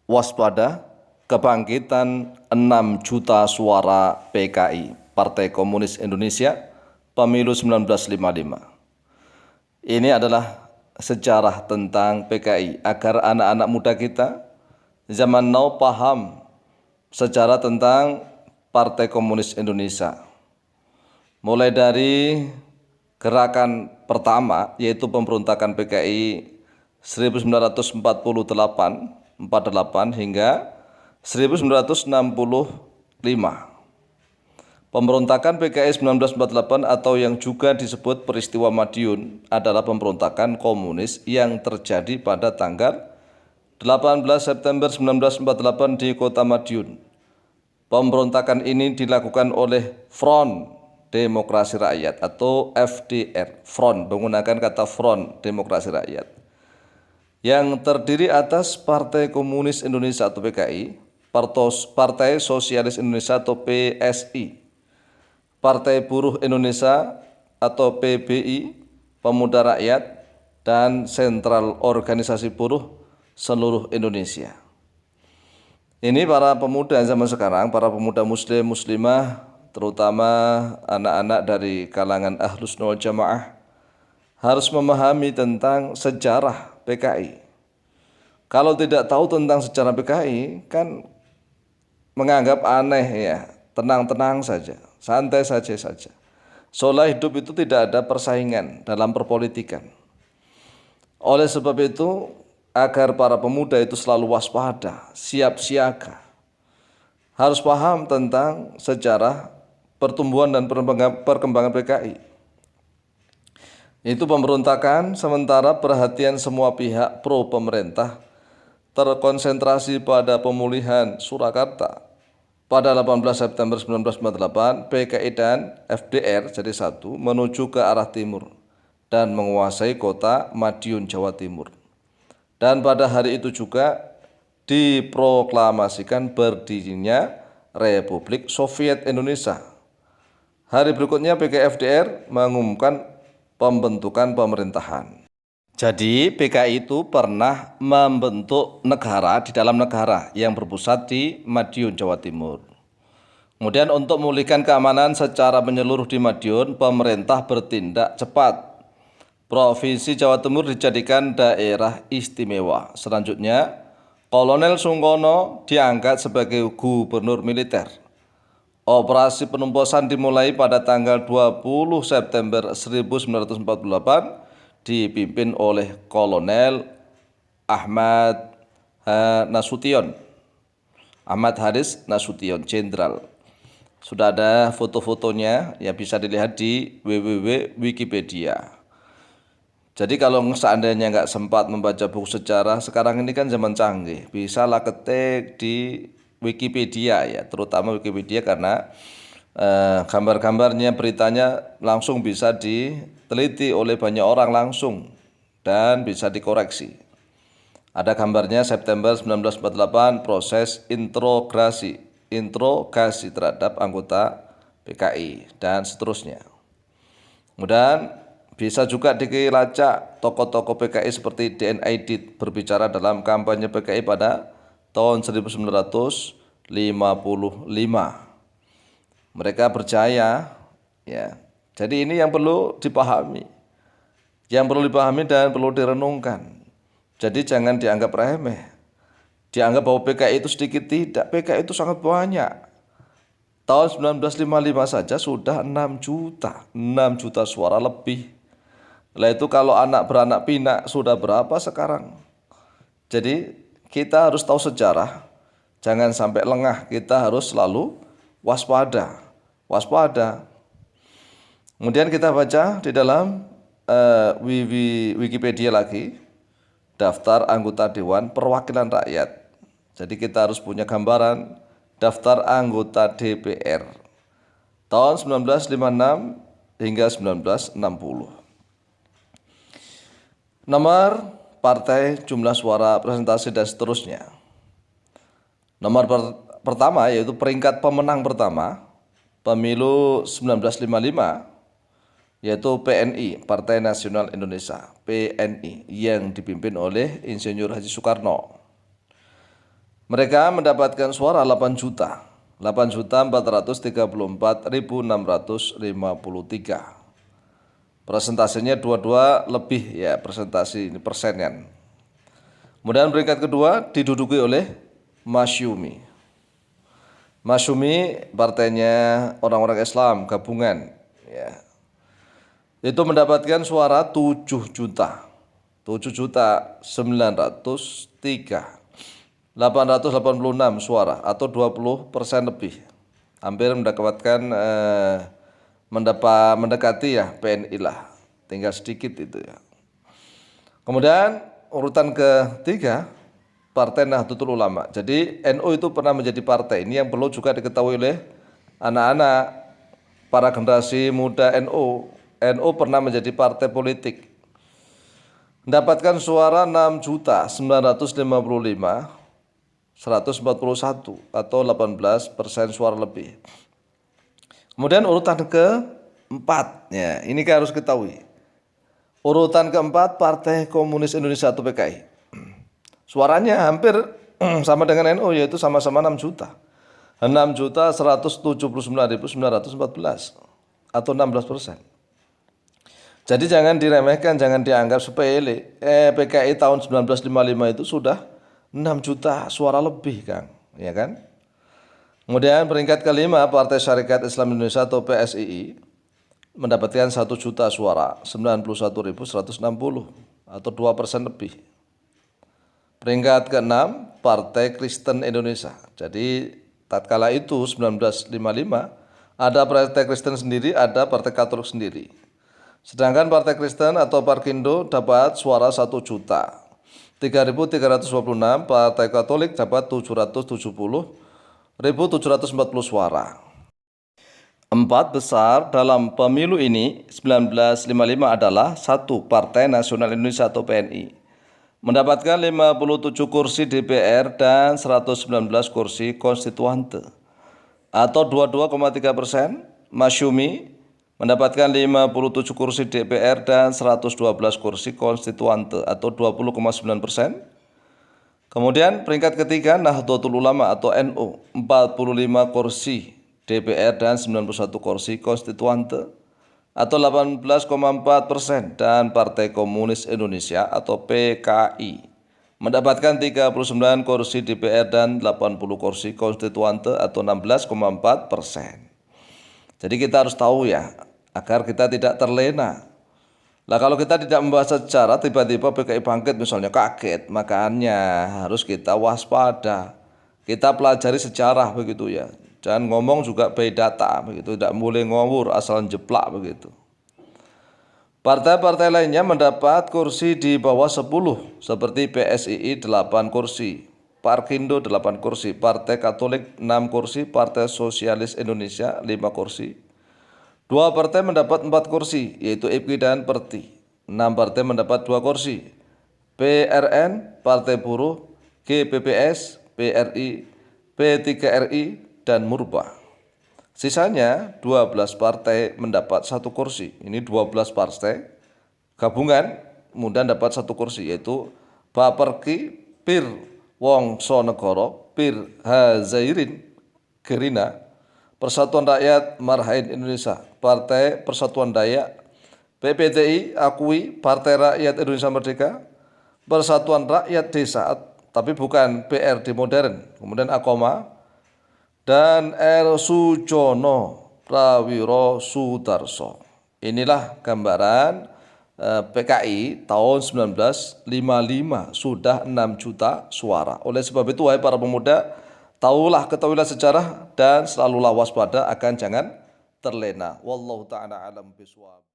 Waspada, kebangkitan 6 juta suara PKI, Partai Komunis Indonesia, Pemilu 1955. Ini adalah sejarah tentang PKI agar anak-anak muda kita zaman now paham sejarah tentang Partai Komunis Indonesia. Mulai dari gerakan pertama yaitu pemberontakan PKI 1948 hingga 1965. Pemberontakan PKI 1948 atau yang juga disebut peristiwa Madiun adalah pemberontakan komunis yang terjadi pada tanggal 18 September 1948 di kota Madiun. Pemberontakan ini dilakukan oleh Front Demokrasi Rakyat atau FDR, Front, menggunakan kata Front Demokrasi Rakyat, yang terdiri atas Partai Komunis Indonesia atau PKI, Partai Sosialis Indonesia atau PSI, Partai Buruh Indonesia atau PBI, Pemuda Rakyat, dan Sentral Organisasi Buruh seluruh Indonesia. Ini para pemuda zaman sekarang, para pemuda muslim muslimah, terutama anak-anak dari kalangan Ahlus Sunnah wal Jamaah, harus memahami tentang sejarah PKI. Kalau tidak tahu tentang sejarah PKI kan menganggap aneh ya, tenang-tenang saja, santai saja. Seolah hidup itu tidak ada persaingan dalam perpolitikan. Oleh sebab itu, agar para pemuda itu selalu waspada, siap siaga, harus paham tentang sejarah pertumbuhan dan perkembangan PKI. Itu pemberontakan sementara perhatian semua pihak pro pemerintah terkonsentrasi pada pemulihan Surakarta. Pada 18 September 1948, PKI dan FDR jadi satu menuju ke arah timur dan menguasai kota Madiun, Jawa Timur. Dan pada hari itu juga diproklamasikan berdirinya Republik Soviet Indonesia. Hari berikutnya PKI FDR mengumumkan pembentukan pemerintahan. Jadi PKI itu pernah membentuk negara di dalam negara yang berpusat di Madiun, Jawa Timur. Kemudian untuk memulihkan keamanan secara menyeluruh di Madiun, pemerintah bertindak cepat. Provinsi Jawa Timur dijadikan daerah istimewa. Selanjutnya, Kolonel Sungkono diangkat sebagai gubernur militer. Operasi penumposan dimulai pada tanggal 20 September 1948 dipimpin oleh Kolonel Ahmad Nasution. Ahmad Haris Nasution, Jenderal. Sudah ada foto-fotonya yang bisa dilihat di www.wikipedia. Jadi kalau seandainya nggak sempat membaca buku sejarah, sekarang ini kan zaman canggih, bisa lah ketik di Wikipedia ya, terutama Wikipedia karena gambar-gambarnya, beritanya langsung bisa diteliti oleh banyak orang langsung dan bisa dikoreksi. Ada gambarnya September 1948 proses interogasi terhadap anggota PKI dan seterusnya. Kemudian bisa juga dilacak tokoh-tokoh PKI seperti DN Aidit berbicara dalam kampanye PKI pada tahun 1955. Mereka percaya ya. Jadi ini yang perlu dipahami. Yang perlu dipahami dan perlu direnungkan. Jadi jangan dianggap remeh. Dianggap bahwa PKI itu sedikit, tidak. PKI itu sangat banyak. Tahun 1955 saja sudah 6 juta suara lebih. Lah itu kalau anak beranak pinak sudah berapa sekarang? Jadi kita harus tahu sejarah, jangan sampai lengah, kita harus selalu waspada. Kemudian kita baca di dalam Wikipedia lagi, daftar anggota Dewan Perwakilan Rakyat. Jadi kita harus punya gambaran daftar anggota DPR tahun 1956 hingga 1960. Nomor partai, jumlah suara, presentasi, dan seterusnya. Nomor pertama yaitu peringkat pemenang pertama pemilu 1955 yaitu PNI, Partai Nasional Indonesia, PNI, yang dipimpin oleh Insinyur Haji Soekarno. Mereka mendapatkan suara 8.434.653. Persentasenya dua-dua lebih ya, presentasi ini persenan. Kemudian peringkat kedua diduduki oleh Masyumi. Masyumi partainya orang-orang Islam gabungan ya. Itu mendapatkan suara 7.903.886 suara atau 20% lebih. Hampir mendekati ya PNI lah. Tinggal sedikit itu ya. Kemudian urutan ketiga Partai Nahdlatul Ulama. Jadi NU itu pernah menjadi partai. Ini yang perlu juga diketahui oleh anak-anak para generasi muda NU. NU pernah menjadi partai politik. Mendapatkan suara 6.955.141 atau 18% suara lebih. Kemudian urutan keempat, ya ini harus ketahui. Urutan keempat Partai Komunis Indonesia atau PKI. Suaranya hampir sama dengan NU, yaitu sama-sama 6 juta. 6.179.914 atau 16%. Jadi jangan diremehkan, jangan dianggap sepele. PKI tahun 1955 itu sudah 6 juta suara lebih, Kang, ya kan? Kemudian peringkat kelima Partai Syarikat Islam Indonesia atau PSII mendapatkan 1 juta suara, 91.160 atau 2% lebih. Peringkat keenam Partai Kristen Indonesia. Jadi tatkala itu 1955 ada Partai Kristen sendiri, ada Partai Katolik sendiri. Sedangkan Partai Kristen atau Parkindo dapat suara 1 juta 3.326, Partai Katolik dapat 770.740 suara. 4 besar dalam pemilu ini 1955 adalah 1. Partai Nasional Indonesia atau PNI mendapatkan 57 kursi DPR dan 119 kursi konstituante atau 22,3%. Masyumi mendapatkan 57 kursi DPR dan 112 kursi konstituante atau 20,9%. Kemudian peringkat ketiga Nahdlatul Ulama atau NU 45 kursi DPR dan 91 kursi konstituante atau 18,4%, dan Partai Komunis Indonesia atau PKI mendapatkan 39 kursi DPR dan 80 kursi konstituante atau 16,4%. Jadi kita harus tahu ya, agar kita tidak terlena. Nah kalau kita tidak membaca sejarah, tiba-tiba PKI bangkit misalnya, kaget, makanya harus kita waspada. Kita pelajari sejarah begitu ya. Jangan ngomong juga by data begitu, tidak boleh ngawur asal jeplak begitu. Partai-partai lainnya mendapat kursi di bawah 10 seperti PSII 8 kursi, Parkindo 8 kursi, Partai Katolik 6 kursi, Partai Sosialis Indonesia 5 kursi. 2 partai mendapat 4 kursi, yaitu IPKI dan PERTI. 6 partai mendapat 2 kursi, PRN, Partai Buruh, GPPS, PRI, P3RI, dan Murba. Sisanya 12 partai mendapat 1 kursi. Ini 12 partai gabungan kemudian dapat 1 kursi, yaitu Baperki, Pir Wongsonegoro, Pir Hazairin, Gerina, Persatuan Rakyat Marhain Indonesia, Partai Persatuan Dayak, PPTI, Akui, Partai Rakyat Indonesia Merdeka, Persatuan Rakyat Desa, tapi bukan PRD modern, kemudian Akoma, dan R. Sujono Prawiro Sudarso. Inilah gambaran PKI tahun 1955 sudah 6 juta suara. Oleh sebab itu wahai para pemuda, ketahuilah sejarah dan selalulah waspada akan jangan terlena. Wallahu ta'ala alam bishawab.